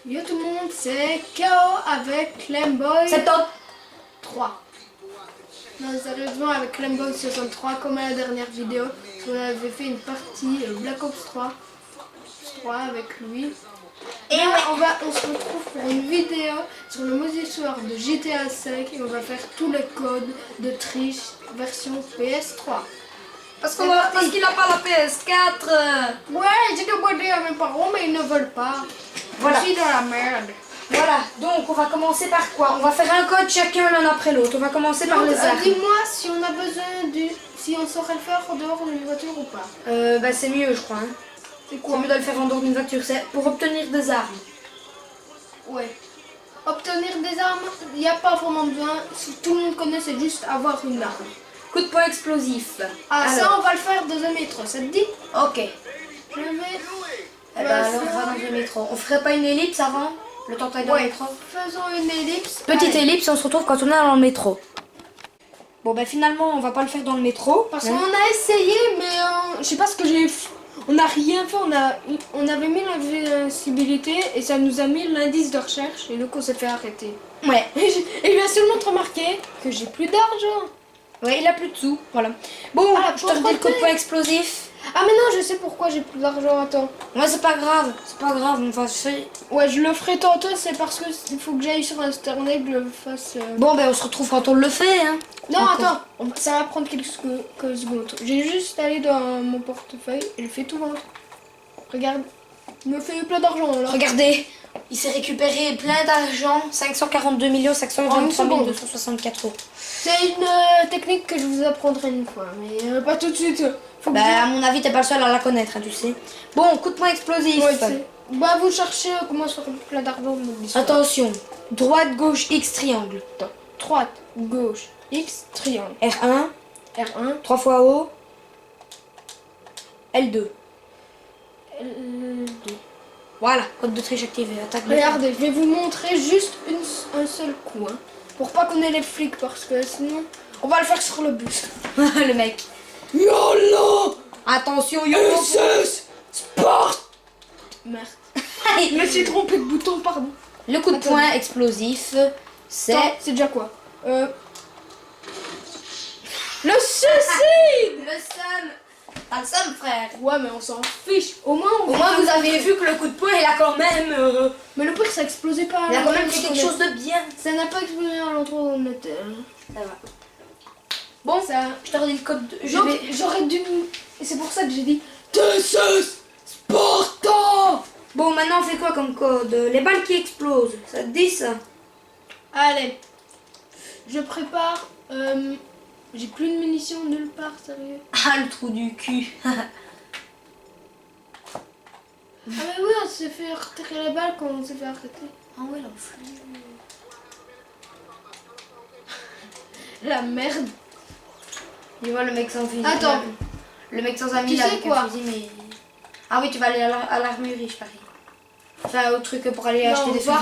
Yo tout le monde, c'est KO avec Clemboy 73. Non, sérieusement, avec Clemboy 63, comme à la dernière vidéo, on avait fait une partie Black Ops 3 avec lui. Et là, on se retrouve pour une vidéo sur le mode histoire de GTA 5 et on va faire tous les codes de triche version PS3. Parce qu'il n'a pas la PS4. Ouais, j'ai demandé à mes parents, mais ils ne veulent pas. Voilà. Je suis dans la merde. Voilà, donc on va commencer par quoi? On va faire un code chacun l'un après l'autre. On va commencer par les armes. Dis-moi si on a besoin si on saurait le faire en dehors d'une voiture ou pas. Bah c'est mieux je crois. Hein. C'est C'est quoi? mieux de le faire en dehors d'une voiture. C'est pour obtenir des armes. Ouais. Obtenir des armes, il n'y a pas vraiment besoin. Si tout le monde connaît, c'est juste avoir une arme. Coup de poing explosif. Ah, Alors. ça, on va le faire dans un métro, ça te dit? Ok. Je vais... Eh ben, alors on va dans le métro. On ferait pas une ellipse avant? Le temps d'aller dans le métro? Faisons une ellipse. Petite Allez. ellipse, on se retrouve quand on est dans le métro. Bon ben finalement on va pas le faire dans le métro. Parce hein. qu'on a essayé, mais je sais pas ce que j'ai fait. On n'a rien fait, on avait mis l'invincibilité et ça nous a mis l'indice de recherche et donc on s'est fait arrêter. Ouais. Et il a seulement remarqué que j'ai plus d'argent. Ouais, il a plus de sous. Voilà. Bon, Ah, je te redis le coup de poing explosif. Ah mais non, je sais pourquoi j'ai plus d'argent, attends. Ouais, c'est pas grave. C'est pas grave, on va se faire. Ouais, je le ferai tantôt, c'est parce que il faut que j'aille sur internet que je le fasse. Bon ben on se retrouve quand on le fait hein. Non, Encore. attends, ça va prendre quelques secondes. J'ai juste allé dans mon portefeuille et je fais tout vendre. Regarde, il me fait plein d'argent là. Regardez, il s'est récupéré plein d'argent, 542 523 264 euros. C'est une technique que je vous apprendrai une fois, mais pas tout de suite. Faut que Bah à mon avis t'es pas le seul à la connaître, hein, tu sais. Bon, coup de poing explosif. Ouais, bah vous cherchez comment se faire plein d'argent de l'histoire. Attention, droite, gauche, X, triangle. Attends. Droite, gauche, X, triangle. R1, R1, 3 fois O, L2. L2. Voilà, code de triche activé. Attaque de Regardez, je vais vous montrer juste un seul coup. Hein, pour pas qu'on ait les flics, parce que sinon, on va le faire sur le bus. le mec. YOLO! Attention, YOLO. SS Sport! Merde. Je me suis trompé de bouton, pardon. Le coup de Attends. poing explosif, c'est... Attends, c'est déjà quoi? Le suicide! Le seum. T'as le seum, frère. Ouais, mais on s'en fiche. Au moins, Au moins, vous avez vu que le coup de poing, il a quand même... Mais le pire, ça explosait pas. il a quand même fait quelque chose de bien. Ça n'a pas explosé à l'endroit où on était. Hein. Ça va. Bon, Ça... je te redis le code de... J'aurais dû... Et c'est pour ça que j'ai dit... TSS Sparta! Bon, maintenant, on fait quoi comme code? Les balles qui explosent. Ça te dit, ça? Allez. Je prépare... J'ai plus de munitions nulle part, sérieux. Ah, le trou du cul. Ah mais oui, on s'est fait retirer les balles quand on s'est fait arrêter. Ah ouais, l'enflure. La merde. Tu vois le mec sans fusil. Attends. Le mec sans ami, Tu là, sais avec quoi? un fusil, mais... Ah oui, tu vas aller à l'armurerie, je parie. Enfin, au truc pour aller Non, acheter des fusils.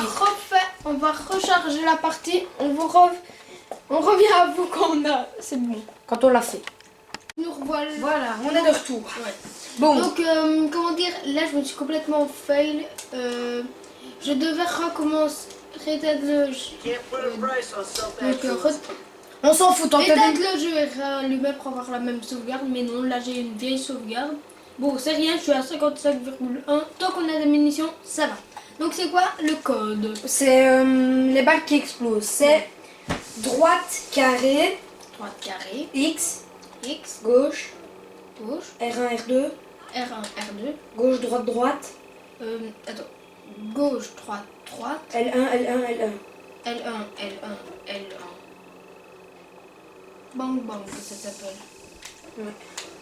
on va recharger la partie. On revient à vous quand on a... C'est bon. Quand on l'a fait. Nous revoilà. Voilà, on est de retour. Ouais. Bon, Donc, comment dire, là je me suis complètement fail. Je devais recommencer. Reset le jeu. Donc, on s'en fout, tant que reset le jeu et rallumer pour avoir la même sauvegarde. Mais non, là j'ai une vieille sauvegarde. Bon, c'est rien, je suis à 55,1. Tant qu'on a des munitions, ça va. Donc, c'est quoi le code? c'est les balles qui explosent. C'est droite, carré, Droite carré, X, X, gauche, gauche, R1, R2, R1, R2. gauche, droite, droite, Attends. Gauche, droite, droite. L1, L1, L1. L1, L1, L1. Bang bang que ça s'appelle. Ouais.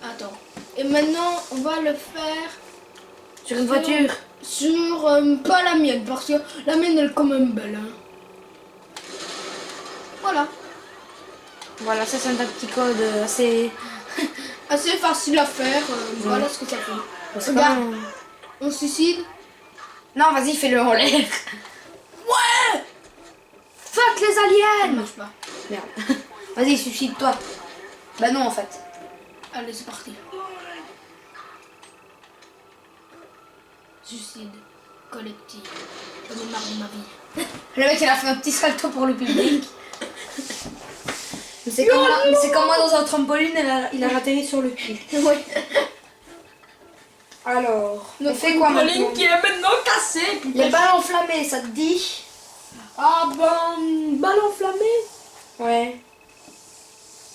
Attends. Et maintenant, on va le faire Sur une voiture. sur pas la mienne parce que la mienne elle est quand même belle. Hein. Voilà. Voilà, ça c'est un petit code assez... Assez facile à faire. Voilà ce que ça fait. C'est Regarde. pas- On suicide. Non, vas-y, fais-le en l'air. Ouais. Fuck les Ça aliens. marche pas. Merde. Vas-y, suicide-toi. Bah non, en fait. Allez, c'est parti. Suicide collectif. J'en ai marre de ma vie. Le mec, il a fait un petit salto pour le public. C'est comme moi dans un trampoline, il a atterri sur le cul. Ouais. Alors, on Notre fait quoi maintenant? trampoline qui est maintenant cassée. Les balles enflammées, ça te dit? Ah ben, balle enflammée. Ouais.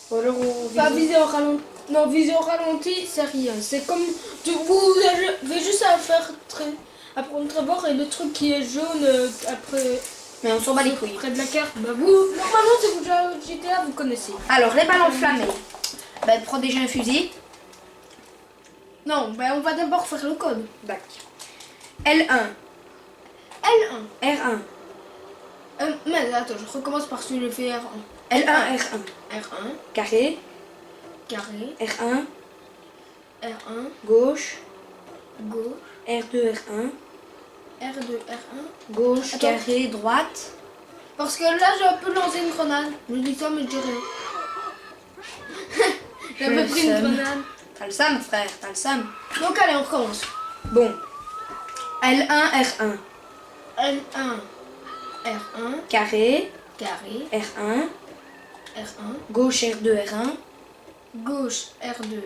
Ou alors on Pas viser au ralenti. Non, viser au ralenti, c'est rien. C'est comme. Vous avez juste à faire apprendre très fort et le truc qui est jaune après. Mais on s'en bat les couilles. Près de la carte. Bah vous, normalement, si vous jouez à GTA, vous connaissez. Alors, les balles enflammées. Ben, prends déjà un fusil. Non, ben on va d'abord faire le code. D'accord. L1. L1. R1. Mais attends, je recommence par celui le fait R1. L1, R1. R1, Carré. carré, R1. R1, Gauche. gauche, R2, R1. R2, R1. Gauche, Attends. carré, droite. Parce que là, j'ai un peu lancé une grenade. Je dis ça, mais je dis rien. J'ai un peu pris une grenade. T'as le seum, frère, t'as le seum. Donc allez, on recommence. Bon. L1, R1. L1, R1, Carré. carré, R1. R1, Gauche, R2, R1. gauche, R2,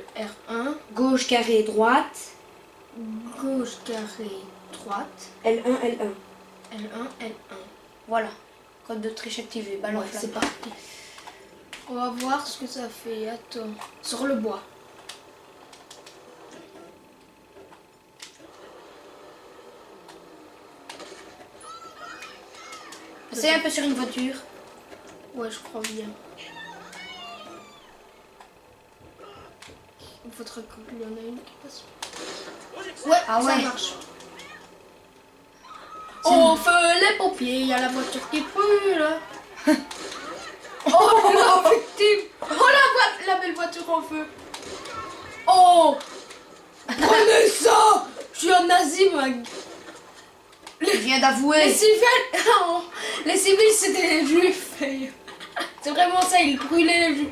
R1, Gauche, carré, droite. gauche, carré, droite, L1, L1. L1, L1. Voilà. Code de triche activé. Ballon Ouais, c'est parti. On va voir ce que ça fait. Attends. Sur le bois. C'est un peu sur une voiture. Ouais, je crois bien. Il faudrait qu'il y en ait une qui passe. Ouais, Ah ça ouais. marche. On fait les pompiers, il y a la voiture qui brûle. Oh la victime. Oh la belle voiture en feu. Oh, prenez ça. Je suis un nazi, moi. Il vient d'avouer. Les civils, oh, les civils c'était les juifs. C'est vraiment ça, ils brûlaient les juifs.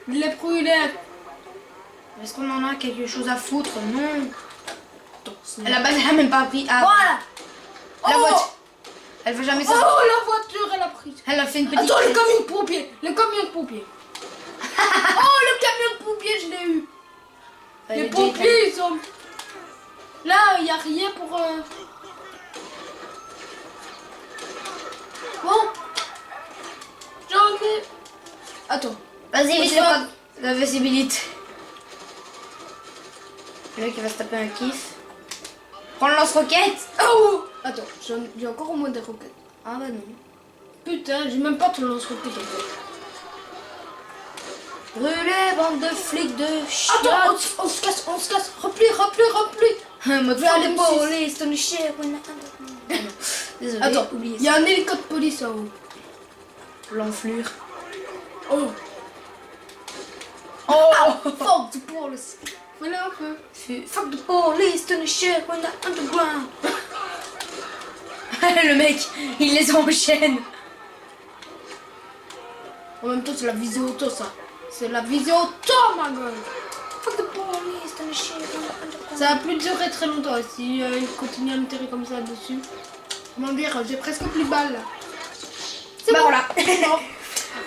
Ils les brûlaient. Est-ce qu'on en a quelque chose à foutre? Non. Attends, À la base, elle a même pas appris à... voilà. La Oh, voiture. Elle va jamais oh, ça. la voiture, elle a pris. Elle a fait une petite... Attends, le camion de pompier. Le camion de pompier. Oh, le camion de pompier, je l'ai eu. Elle Les est déjà éteinte. pompiers, ils sont... Là, il n'y a rien pour... Bon. J'en ai... Attends. Vas-y, vite, Continue. la visibilité. Le mec, il va se taper un kiff. Prends le lance-roquette. Oh. Attends, j'ai encore au moins des roquettes. Ah bah non. Putain, j'ai même pas de lance-roquettes en fait. Brûlez, bande de flics de Attends, chiottes. on se casse, on se casse. Replie. Mode Je vais aller fuck the me police, don't shit when I- Désolé, Attends, oubliez il y a un hélicoptère de police en haut. ça. L'enflure. Oh. Oh, fuck the police. Fais-le un peu. Fuck the police, don't shit when I underground. Le mec, il les enchaîne. En même temps, c'est la visée auto, ça. C'est la visée auto, ma gueule. Fuck the police, don't shit when I underground. Ça va plus durer très longtemps si il continue à me tirer comme ça dessus. Comment dire, j'ai presque plus de balles là. C'est Bah bon. voilà.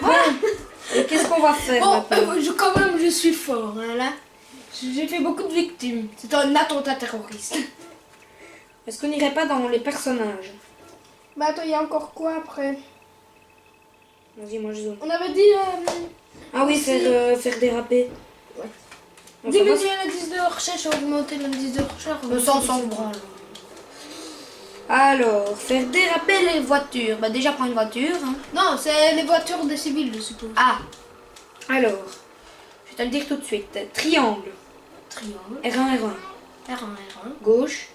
Bon, et qu'est-ce qu'on va faire Bon, maintenant? quand même, je suis fort hein, là. J'ai fait beaucoup de victimes. C'est un attentat terroriste. Est-ce qu'on n'irait pas dans les personnages? Bah attends, il y a encore quoi après? Vas-y, moi je zone. On avait dit Ah oui, faire déraper. Ouais. Enfin, diminuer l'indice de recherche, augmenter l'indice de recherche. ça, on s'en branle. Alors, faire déraper les voitures. Bah déjà, prends une voiture. Hein. Non, c'est les voitures des civils, je suppose. Ah, alors, je vais te le dire tout de suite. Triangle. Triangle. R1, R1. R1, R1. Gauche.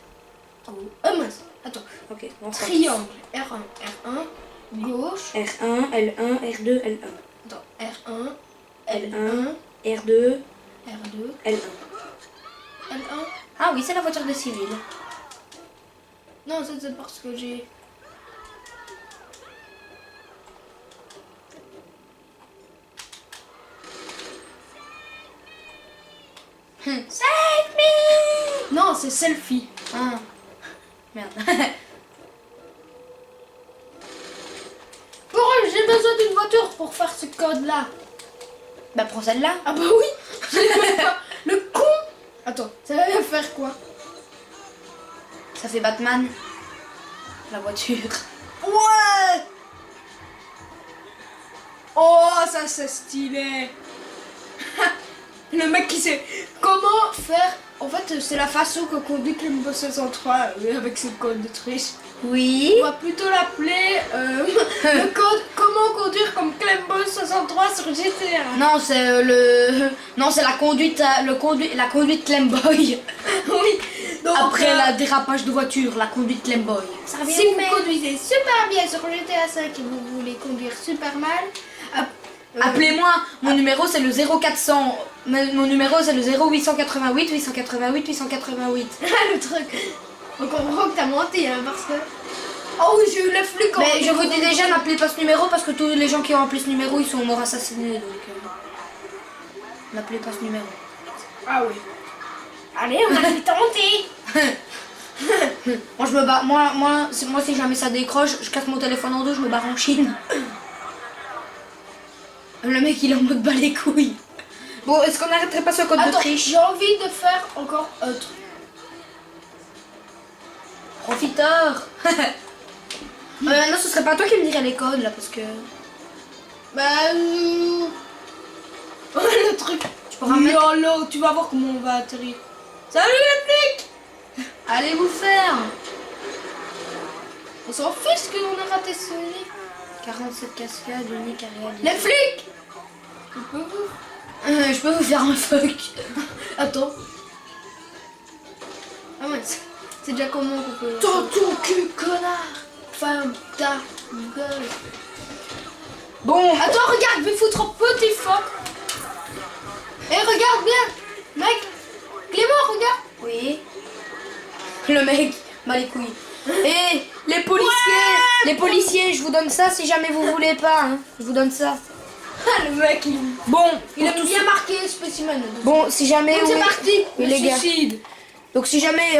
Mince. Attends. Ok, on s'en Triangle. R1, R1. Gauche. R1, L1, R2, L1. Attends. R1, L1, R2, R2, L1. L1. Ah oui, c'est la voiture des civils. Non, ça c'est parce que j'ai... Save me! Non, c'est selfie. Ah, merde. j'ai besoin d'une voiture pour faire ce code-là. Bah prends celle-là. Ah bah oui, je l'ai même pas. Le con. Attends, ça va faire quoi? Ça fait Batman. La voiture. Ouais. Oh, ça c'est stylé. Le mec qui sait comment faire. En fait, c'est la façon que conduit Clembo 63 avec ce code de triche. Oui. On va plutôt l'appeler le code comment conduire comme Clembo 63 sur GTA. Non, c'est non, c'est la conduite, la conduite Clemboy. Oui. Donc, Après le dérapage de voiture, la conduite Clemboy. Ça revient si au vous même. conduisez super bien sur GTA 5 et vous voulez conduire super mal, Appelez-moi, mon numéro c'est le 0400. Mon numéro c'est le 0888 888 888. le truc. On comprend que t'as menti hein, parce que. Oh oui, j'ai eu le flux quand Mais je vous dis déjà, n'appelez pas ce numéro parce que tous les gens qui ont appelé ce numéro ils sont morts assassinés. Donc n'appelez pas ce numéro. Ah oui. Allez, on va tenter. Moi je me bats, moi si jamais ça décroche, je casse mon téléphone en deux, je me barre en Chine. Le mec il est en mode bas les couilles. Bon, est-ce qu'on n'arrêterait pas ce code de Attends, triche? j'ai envie de faire encore un truc. Profiteur. Non, ce serait pas toi qui me dirais les codes là parce que... Bah le truc. Tu pourras mettre... Lolo, tu vas voir comment on va atterrir. Salut les flics. Allez vous faire. On s'en fiche que l'on a raté ce lit. 47 cascades, unique à réaliser. Les flics. Je peux vous. Je peux vous faire un fuck. Attends. Ah ouais, c'est déjà comment qu'on peut... Dans ton cul, connard. Femme, ta gueule. Bon, Attends, regarde, je vais foutre un petit phoque. Et regarde bien, mec. Clément, regarde. oui. Le mec, bah les couilles. Et les policiers, je vous donne ça si jamais vous voulez pas. Hein. Je vous donne ça. Ah, le mec, Bon, il pour a tous bien ceux- marqué spécimen. Bon, si jamais... Donc c'est oui. parti. Oui, Le les gars. suicide. Donc si jamais,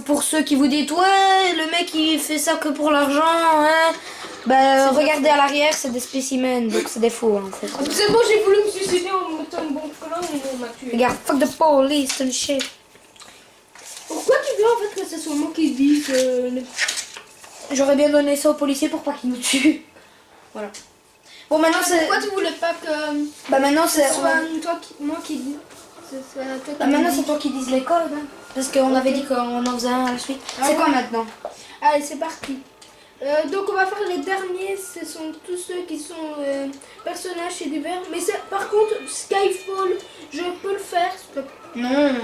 pour ceux qui vous disent ouais, le mec il fait ça que pour l'argent, hein, bah regardez à l'arrière, c'est des spécimens, donc c'est des faux hein, en fait. C'est bon, j'ai voulu me suicider en me mettant une bombe colonne et on m'a tué. Regarde, fuck the police and shit. Pourquoi tu veux en fait que ce soit moi qui dise J'aurais bien donné ça aux policiers pour pas qu'ils nous tuent. Voilà. Bon maintenant c'est... Pourquoi tu voulais pas que Bah maintenant c'est... ce soit moi qui dis ce soit toi qui Bah maintenant dis. c'est toi qui dises les codes, hein. Parce qu'on avait dit qu'on en faisait un à la suite. Ah C'est quoi ouais. maintenant? Allez, c'est parti. Donc on va faire les derniers, ce sont tous ceux qui sont personnages chez divers. Mais par contre, Skyfall, je peux le faire. S'il te plaît. Non.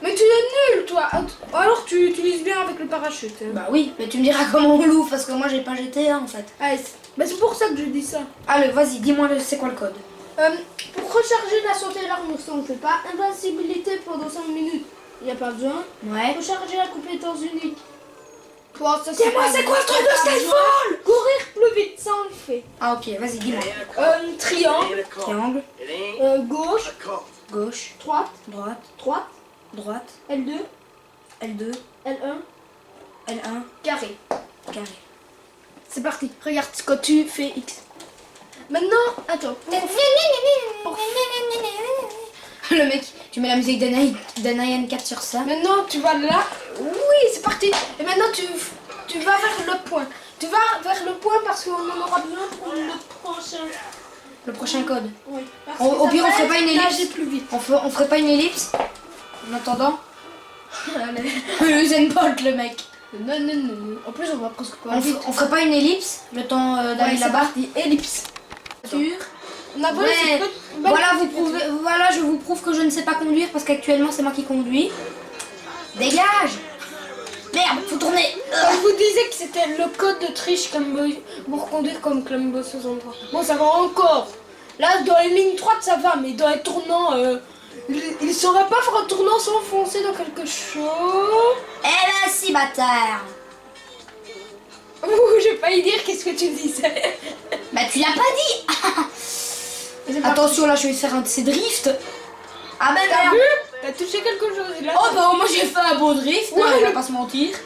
Mais tu es nul, toi. Alors tu utilises bien avec le parachute. Hein. Bah oui, mais tu me diras comment on l'ouvre parce que moi j'ai pas GTA en fait. Allez, c'est pour ça que je dis ça. Allez, vas-y, dis-moi c'est quoi le code? Pour recharger la santé et l'armure, ça on ne fait pas. Invincibilité pendant 5 minutes, il n'y a pas besoin. Ouais. Recharger la compétence unique. Bon, ça, Dis-moi, pas c'est quoi le truc de pas Skyfall? besoin. Courir plus vite, ça on le fait. Ah ok, vas-y, dis-moi. Triangle, Triangle, gauche, gauche, droite, droite, droite, droite, L2, L2, L1, L1, carré. carré. C'est parti, regarde ce que tu fais X. Maintenant, attends. Le mec, tu mets la musique d'Anayan 4 sur ça. Maintenant, tu vas là. Oui, c'est parti. Et maintenant, tu vas vers le point. Tu vas vers le point parce qu'on en aura besoin pour le prochain. Le prochain code. Oui. Parce Au que ça pire, on va ferait pas une ellipse. nager plus vite. On ferait pas une ellipse en attendant. Allez. Usain Bolt, le mec. Non, non, non, non. En plus, on va presque pas On, vite. on ferait pas une ellipse le temps d'aller Ouais, c'est là-bas. parti. Ellipse. On a besoin Ouais. de cette Voilà, voilà, je vous prouve que je ne sais pas conduire parce qu'actuellement c'est moi qui conduis. Dégage! Merde, faut tourner. Je vous disais que c'était le code de triche comme pour conduire comme Clembo 63. Bon, ça va encore. Là, dans les lignes droites, ça va, mais dans les tournants, il ne saurait pas faire un tournant sans foncer dans quelque chose. Eh ben si, bâtard! Ouh, j'ai failli dire qu'est-ce que tu disais. Bah tu l'as pas dit! Attention, là je vais faire un de ces drifts. Ah ben T'as merde! vu? T'as touché quelque chose là. Oh bah moi j'ai fait un beau drift, Ouais. on va pas se mentir. Bon,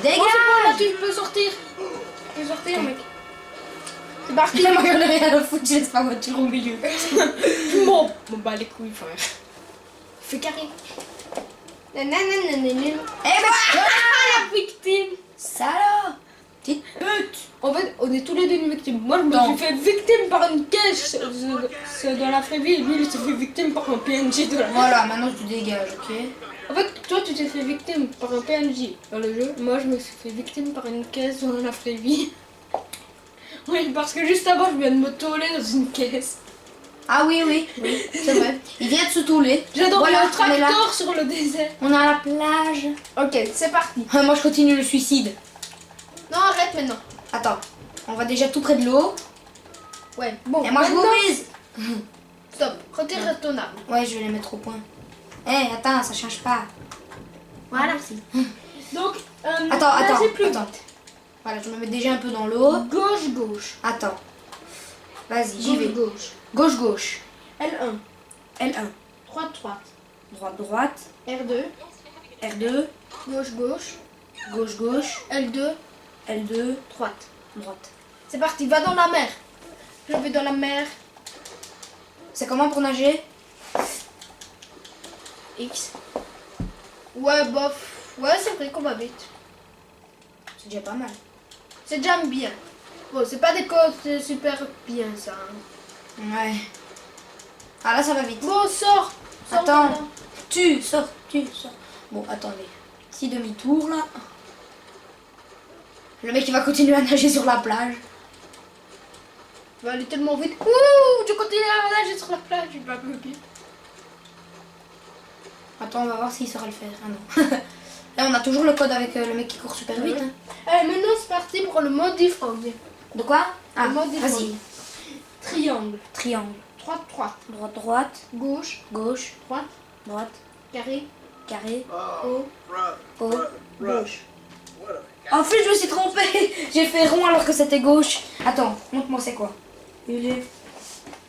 c'est bon, là Dégage! tu peux sortir. Tu peux sortir, mec. C'est parti. Moi, j'en ai rien à foutre, je laisse ma voiture au milieu. Bon, bah les couilles, frère. Fais carré. Nananana. Eh ben, La victime. salaud. Petite pute. En fait, on est tous les deux une victime. Moi, je me Non. suis fait victime par une caisse c'est dans la vraie vie. Et lui, il s'est fait victime par un PNJ de la... Voilà, maintenant tu dégages, ok? En fait, toi, tu t'es fait victime par un PNJ dans le jeu. Moi, je me suis fait victime par une caisse dans la vraie vie. Oui, parce que juste avant, je viens de me tourner dans une caisse. Ah oui, oui, c'est vrai. Il vient de se touler. J'adore Voilà, le on est là. tracteur sur le désert. On est à la plage. Ok, c'est parti. Moi, je continue le suicide. Non, arrête maintenant. Attends, on va déjà tout près de l'eau. Ouais, bon. Et moi, je maintenant- vous mise. Stop, retire ton arme. Ouais, je vais les mettre au point. Eh, attends, ça change pas. Voilà. Donc, Attends, nagez plus attends. vite. Voilà, je me mets déjà un peu dans l'eau. Gauche, gauche. Attends. Vas-y, j'y vais. Gauche. Gauche, gauche. L1. L1. Droite, droite. Droite, droite. R2. R2. Gauche, gauche. Gauche, gauche. L2. L2. Droite. Droite. C'est parti, va dans la mer. Je vais dans la mer. C'est comment pour nager? X. Ouais, bof. Ouais, c'est vrai qu'on va vite. C'est déjà pas mal. C'est déjà bien. Bon, c'est pas des côtes super bien, ça. Hein. Ouais. Ah là, ça va vite. Bon, sors. Sors Attends. maintenant. Tu sors. Bon, attendez. Petit demi-tour là. Le mec il va continuer à nager sur la plage. Tu vas aller tellement vite. Ouh, tu continues à nager sur la plage, tu vas plus vite. Attends, on va voir s'il saura le faire. Ah non. Là, on a toujours le code avec le mec qui court super vite. Hein. Allez, maintenant c'est parti pour le mode frog. De quoi? Ah, Le mode vas-y. frog. Triangle. Triangle. Droite, droite. Droite, droite. Gauche, Gauche, droite. droite, Carré. carré, Haut. haut. Gauche. En fait, je me suis trompée. J'ai fait rond alors que c'était gauche. Attends, montre-moi c'est quoi. Il est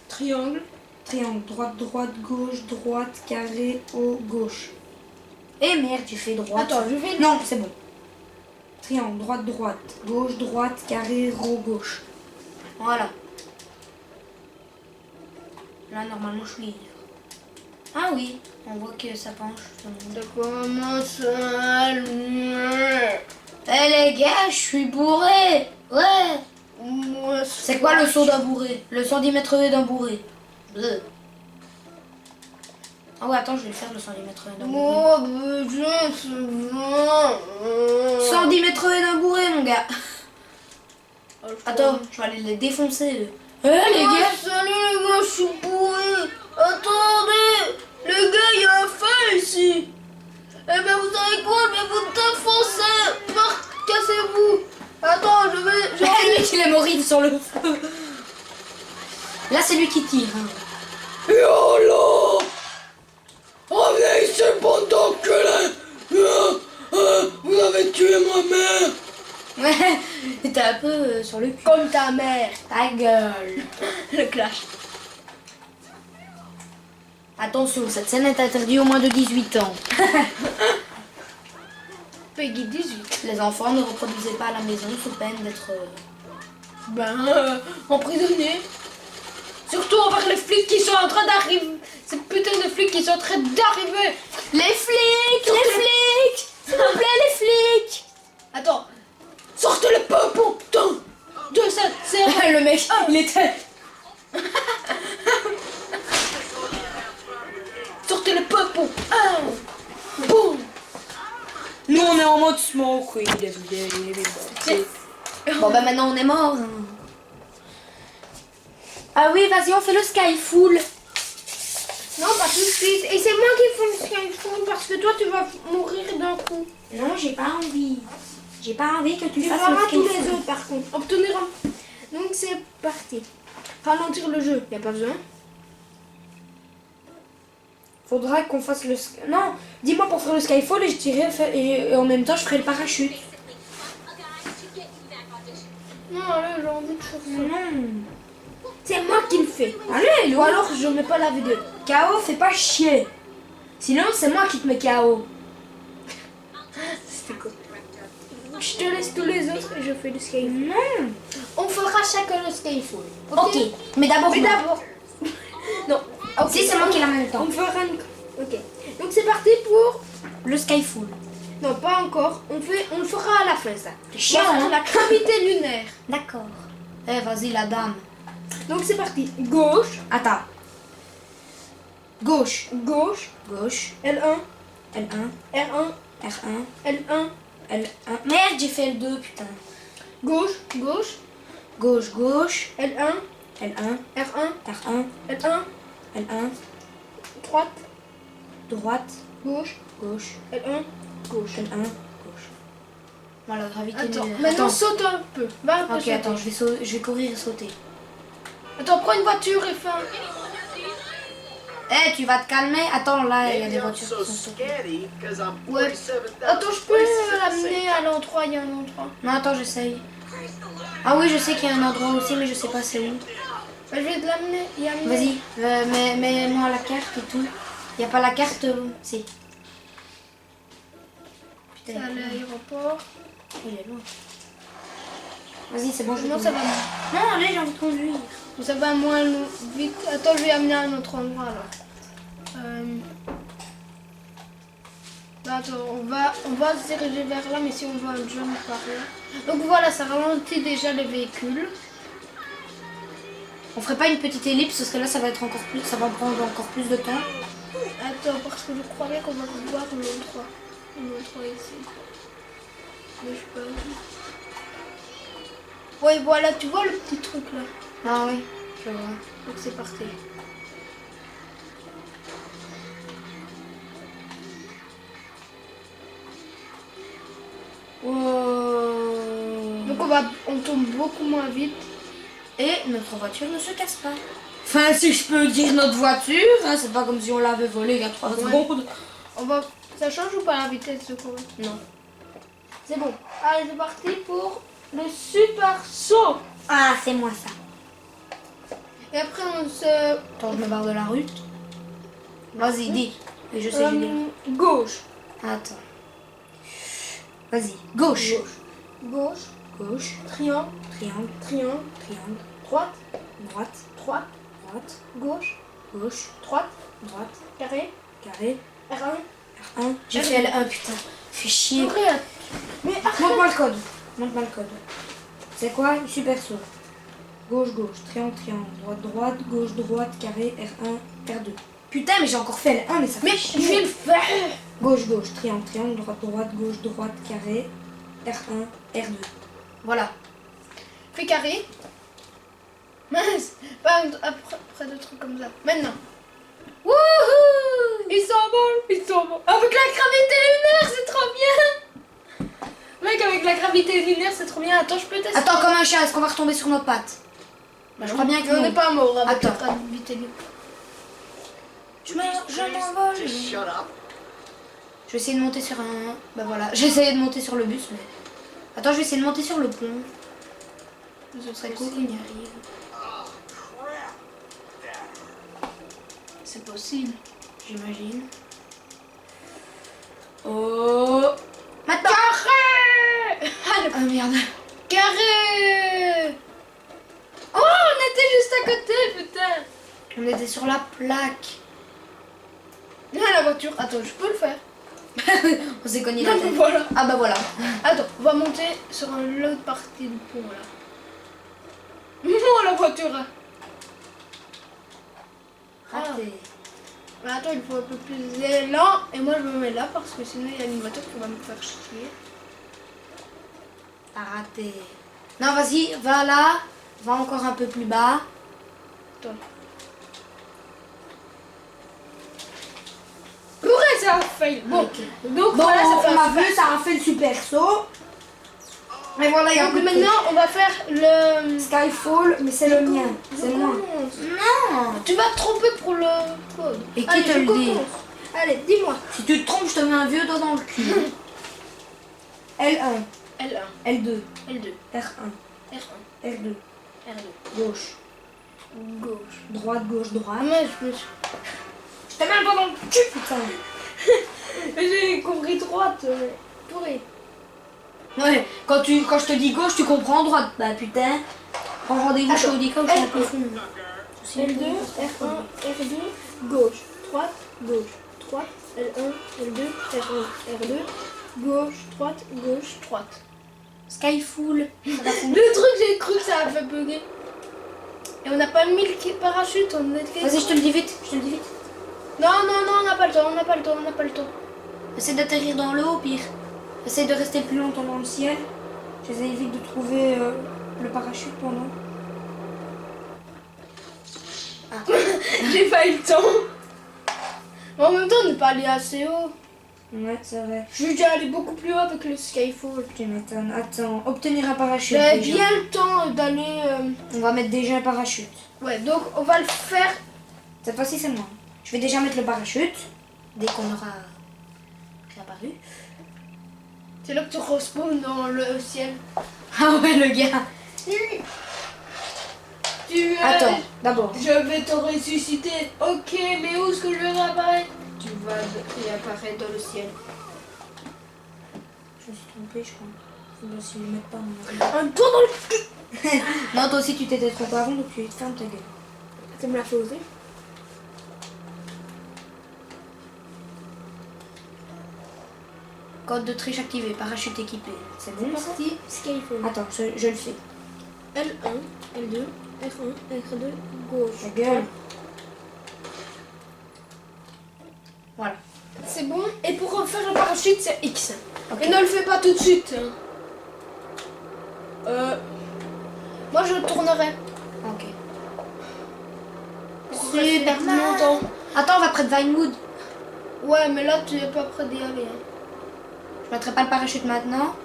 Triangle. triangle. Droite, droite, gauche, droite, carré, haut, gauche. Eh merde, j'ai fait droite. Attends, je vais... Non, c'est bon. Triangle, droite, droite, gauche, droite, carré, rond, gauche. Voilà. Là, normalement, je suis libre. Ah oui, on voit que ça penche. Ça commence à allumer. Eh les gars, je suis bourré. Ouais. Moi, C'est quoi le saut d'un bourré? Le centimètre d'un bourré. Bleu. Ah ouais, attends, je vais le faire le centimètre d'un bourré. Moi, besoin, c'est 110 mètres d'un bourré, mon gars. bon. Attends, je vais aller les défoncer. Eux. Eh les gars. Salut les gars, je suis bourré. Attendez, les gars, il y a un feu ici. Eh ben vous savez quoi, je vais vous défoncer. Cassez-vous. Attends, je vais... Lui qui est mort sur le feu. Là, c'est lui qui tire. Hein. YOLO. Revenez ici, bande d'enculés. Vous avez tué ma mère. Ouais, t'es un peu sur le cul. Comme ta mère. Ta gueule. Le clash. Attention, cette scène est interdite aux moins de 18 ans. Peggy 18. Les enfants ne reproduisez pas à la maison sous peine d'être... Emprisonné. Surtout envers les flics qui sont en train d'arriver. Ces putains de flics qui sont en train d'arriver. Les flics. S'il vous plaît, les flics. Attends. Sortez-le pas, putain. De cette serre. Le mec, il était... Sortez-le pas, pour boum. Nous, on est en mode smoke, oui. Bon, bah maintenant, on est mort. Ah oui, vas-y, on fait le skyfall. Non, pas tout de suite. Et c'est moi qui fais le skyfall parce que toi, tu vas mourir d'un coup. Non, j'ai pas envie. J'ai pas envie que tu Tu fasses feras le tous les skyfall. autres, par contre. Obtenir un... Donc, c'est parti. Ralentir le jeu, y a pas besoin. Faudra qu'on fasse le... Non, dis-moi pour faire le skyfall et je tirerai et en même temps je ferai le parachute. Non, allez, j'ai envie de faire ça. Non. C'est moi qui le fais. Allez, Ou alors, je mets pas la vidéo. KO, fais pas chier. Sinon, c'est moi qui te mets KO. C'était quoi? Je te laisse tous les autres et je fais le skyfall. Non. on fera chacun le Skyfall. Ok, mais d'abord Mais moi. d'abord. Non. Ok. Si, c'est moi qui l'ai en même temps. On fera une... Ok. Donc c'est parti pour... Le Skyfall. Non, pas encore. On le fera à la fin, ça. C'est chiant, On va faire hein. la gravité lunaire. D'accord. Eh, vas-y, la dame. Donc c'est parti. Gauche, Attends. Gauche. gauche, Gauche. L1, L1. R1, R1. L1, L1. Merde, j'ai fait L2, putain. gauche, gauche, Gauche, gauche. L1, L1. R1, R1. L1, L1. droite, Droite. gauche, Gauche. L1, gauche. L1. Gauche. Voilà, gravité Attends, lunaire. maintenant Attends. saute un peu. Va un peu Ok, sauter. attends, je vais courir et sauter. Attends, prends une voiture et fais un... Eh, tu vas te calmer. Attends, là, il y a des Maybe I'm voitures so qui sont sautées. scaredy because I'm Ouais. 47,000 Attends, je peux places at the l'amener same à l'endroit, il y a un endroit. Non, attends, j'essaye. Ah oui, je sais qu'il y a un endroit aussi, mais je sais pas c'est où. Je vais te l'amener, y amener. Vas-y, mets-moi la carte et tout. Il n'y a pas la carte si. C'est Putain, à l'aéroport. il est loin. Vas-y, c'est bon, je vais Non, ça va. Non, allez, j'ai envie de conduire. Ça va moins vite. Attends, je vais amener à un autre endroit alors. Attends, on va se diriger vers là, mais si on voit un jump par là. Donc voilà, ça ralentit déjà les véhicules. On ferait pas une petite ellipse parce que là, ça va être encore plus, ça va prendre encore plus de temps. Attends, parce que je croyais qu'on va voir l'endroit. L'endroit ici. Mais je peux pas. Ouais, voilà, tu vois le petit truc là. Ah oui, je vois. Donc c'est parti. Wow. Donc on tombe beaucoup moins vite. Et notre voiture ne se casse pas. Enfin, si je peux dire notre voiture, hein, c'est pas comme si on l'avait volée il y a 3 secondes. Ça change ou pas la vitesse de course? Non. C'est bon. Allez, c'est parti pour le super saut. Ah, c'est moi ça. Et après on se... Attends, je me barre de la rue. Vas-y, dis. Et je sais, Julien. Gauche. Attends. Vas-y. Gauche. Gauche. Gauche. Triangle. Triangle. Triangle. Triangle. Droite. Droite. Droite. Droite. Gauche. Gauche. Droite. Droite. Carré. Carré. R1. R1. J'ai fait L1, putain. Fais chier. Regarde. Mais arrête. Montre-moi le code. Montre-moi le code. C'est quoi? Super saut. Gauche, gauche. Triangle, triangle. Droite, droite. Gauche, droite. Carré. R1. R2. Putain, mais j'ai encore fait L1, mais ça fait Mais chier. je vais le faire. Gauche, gauche. Triangle, triangle. Droite, droite. Gauche, droite. Carré. R1. R2. Voilà. Fais carré. Mince. Pas après de trucs comme ça. Maintenant. Wouhou. Il s'envole. Il s'envole. Avec la gravité lunaire, c'est trop bien. Mec, avec la gravité lunaire, c'est trop bien. Attends, je peux tester. Attends, comme un chat, est-ce qu'on va retomber sur nos pattes? Bah, je crois bien que on non. n'est pas mort avec Attends. la gravité lunaire. Je m'envole. Just shut up. Je vais essayer de monter sur un... Bah voilà, j'ai essayé de monter sur le bus, mais... Attends, je vais essayer de monter sur le pont. Ce serait cool qu'on y arrive. Oh, crap. C'est possible. J'imagine. Oh. Maintenant. Carré. Ah merde. Carré. Oh, on était juste à côté, putain. On était sur la plaque. Ah, la voiture. Attends, je peux le faire. On s'est cogné la tête. Voilà. Ah bah voilà. Attends, on va monter sur l'autre partie du pont là. Non, la voiture. Raté. Mais attends, il faut un peu plus d'élan. Et moi, je me mets là parce que sinon, il y a une voiture qui va me faire chier. T'as raté. Non, vas-y, va là. Va encore un peu plus bas. Attends. Purée, ça a failli. Bon, Ok. donc Bon, voilà, ça fait on a un vu, ça a fait le super saut. Et voilà, il y a un Donc peu de maintenant, on va faire le... Skyfall, mais c'est le mien. C'est moi. Non. Tu vas te tromper pour le code. Et qui Allez, te je le dit? commence. Allez, dis-moi. Si tu te trompes, je te mets un vieux doigt dans le cul. L1, L1, L2, L2, R1, R1, R2, R2. gauche, Gauche. droite, gauche, Ah droite. mais je me suis... Je te mets un doigt dans le cul, putain. J'ai compris droite. Pourri. Ouais, quand je te dis gauche, tu comprends droite. Bah putain. Prends rendez-vous chez Audica ou chez un peu fou. L2, R1, R2, gauche, droite, gauche, droite, L1, L2, R1, R2, gauche, droite. Skyfall. Le truc, j'ai cru que ça a fait bugger. Et on n'a pas mis le parachute, on était... Vas-y, je te le dis vite. Non, on n'a pas le temps. Essaie d'atterrir dans l'eau, au pire. Essaie de rester plus longtemps dans le ciel. J'essaie vite de trouver le parachute pendant. J'ai pas eu le temps. Mais en même temps, on n'est pas allé assez haut. Ouais, c'est vrai. Je suis déjà allé beaucoup plus haut avec le Skyfall. Tu m'étonnes. Attends, obtenir un parachute. J'avais déjà. bien le temps d'aller... On va mettre déjà un parachute. Ouais, donc on va le faire. Cette fois-ci, c'est moi. Je vais déjà mettre le parachute. Dès qu'on aura réapparu. C'est là que tu respawns dans le ciel. Ah ouais, le gars. Attends, d'abord. Je vais te ressusciter. Ok, mais où est-ce que je vais réapparaître? Tu vas réapparaître dans le ciel. Je me suis trompée, je crois. Faut bien s'y mettre pas mon Un tour dans le cul. Non, toi aussi, tu t'étais trompé avant, donc tu fermes ta gueule. Ça me l'a fait oser. Code de triche activé, parachute équipé. C'est bon ça? Parti Skyfall. Attends, je le fais. L1, L2, R1, R2, gauche. Ta gueule. Voilà. C'est bon. Et pour refaire le parachute, c'est X. Ok. Et ne le fais pas tout de suite. Moi, je tournerai. Ok. Super longtemps. Attends, on va près de Vinewood. Ouais, mais là, tu n'es pas prêt d'y aller. Hein. Je mettrai pas le parachute maintenant.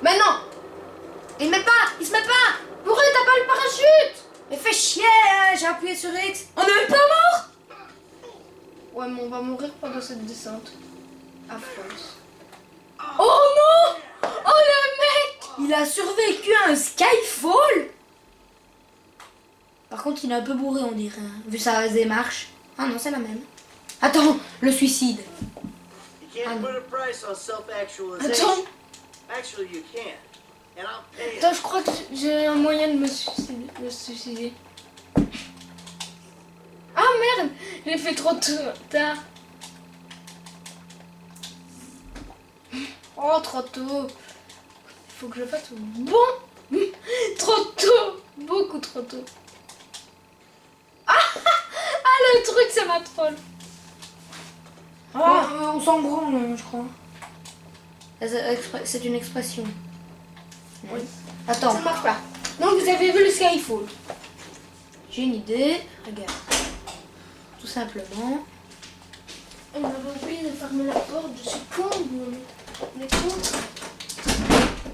Mais non. Il met pas. Pourquoi t'as pas le parachute? Mais fais chier, hein, j'ai appuyé sur X. On est même pas mort. Ouais, mais on va mourir pendant cette descente. Affreuse. Oh non! Oh le mec! Il a survécu à un Skyfall. Par contre, il est un peu bourré, on dirait, hein, vu sa démarche. Ah non, c'est la même. Attends, le suicide. You can't I know. put a price on self-actualization. Attends, Actually, you can. And I'll pay it. attends, je crois que j'ai un moyen de me suicider. Ah merde! J'ai fait trop tard. Oh, trop tôt. Il faut que je fasse bon. Trop tôt. Beaucoup trop tôt. Ah, le truc, ça m'a troll. Ah, on s'en branle, je crois. C'est une expression. Oui. Attends, Ça marche pas. Donc, vous avez vu le Skyfall. j'ai une idée. Regarde. Tout simplement. On avait oublié de fermer la porte. Je suis con. On est con.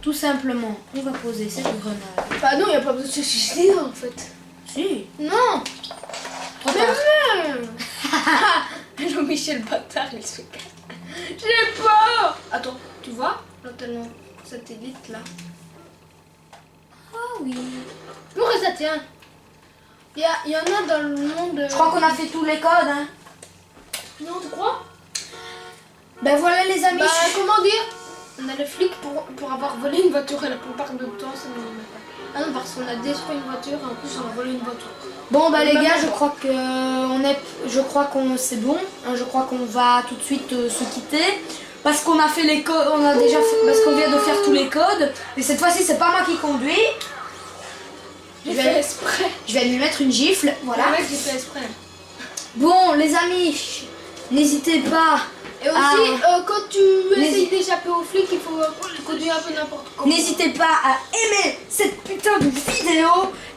Tout simplement, on va poser cette grenade. Bah non, il n'y a pas besoin de se suicider en fait. Si. Non. Trop Mais tard. même. Jean-Michel Bâtard, il se casse. J'ai peur. Attends, tu vois l'antenne satellite là. Ah oui. Pourquoi ça tient? Il y en a dans le monde. Je crois qu'on a fait tous les codes, hein. Non, tu crois? Ben voilà les amis. Bah, comment dire? On a le flic pour avoir volé une voiture et la plupart du temps, ça ne nous met pas. Ah non, parce qu'on a détruit une voiture et en plus on a volé une voiture. Bon bah les Bah, gars, bon. je crois qu'on c'est bon. Hein, je crois qu'on va tout de suite se quitter parce qu'on a fait les codes, parce qu'on vient de faire tous les codes. Et cette fois-ci, c'est pas moi qui conduis. J'ai Je fait vais- exprès. Je vais lui mettre une gifle, voilà. Le mec, j'ai fait exprès. Bon les amis, n'hésitez pas. Et aussi, quand tu essayes d'échapper aux flics, il faut conduire un peu n'importe comment. N'hésitez pas à aimer cette putain de vidéo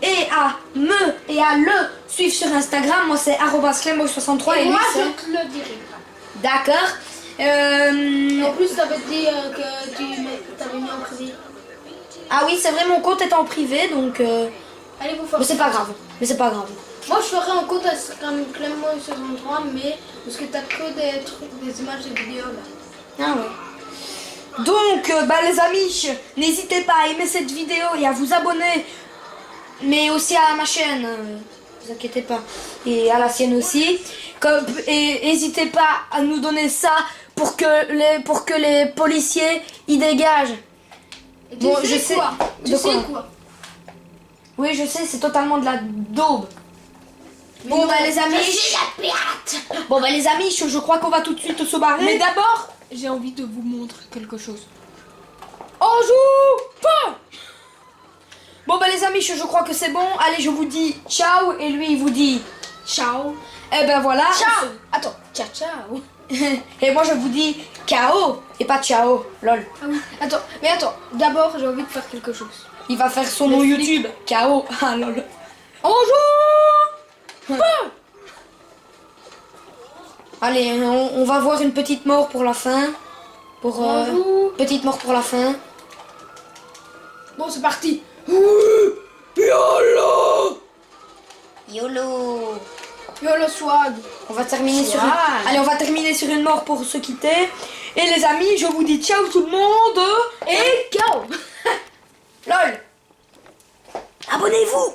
et à le suivre sur Instagram. Moi c'est @clemboy63 Et moi, lui, je c'est- te le dirai. D'accord. En plus, t'avais dit que tu t'avais mis en privé. Ah oui, c'est vrai, mon compte est en privé, donc... Allez, vous faire. Mais c'est pas grave. Mais c'est pas grave. Moi, je ferai un compte Instagram Clemboy63, mais parce que t'as que des images de vidéos là. Ah ouais. Donc, les amis, n'hésitez pas à aimer cette vidéo et à vous abonner. Mais aussi à ma chaîne, vous inquiétez pas. Et à la sienne aussi. Et n'hésitez pas à nous donner ça pour que les policiers y dégagent. Et tu Bon, sais je sais- quoi? Tu de sais quoi quoi? Oui, je sais, c'est totalement de la daube. Bon, bah les amis. Bon, bah les amis, je crois qu'on va tout de suite se barrer. Mais d'abord, j'ai envie de vous montrer quelque chose. On joue pas. Bon, bah les amis, je crois que c'est bon. Allez, je vous dis ciao. Et lui, il vous dit Ciao. eh ben voilà. Ciao. Attends, ciao, ciao. Et moi, je vous dis KO et pas ciao. Lol. Ah oui. Attends, d'abord, j'ai envie de faire quelque chose. Il va faire son nom Explique. YouTube. KO. Ah lol. On joue. Allez, on va voir une petite mort pour la fin. Pour Bonjour. petite mort pour la fin. Bon, c'est parti. YOLO. Yo le swag. On va terminer sur Swag. Allez, on va terminer sur une mort pour se quitter. Et les amis, je vous dis ciao tout le monde. Et go. LOL. Abonnez-vous.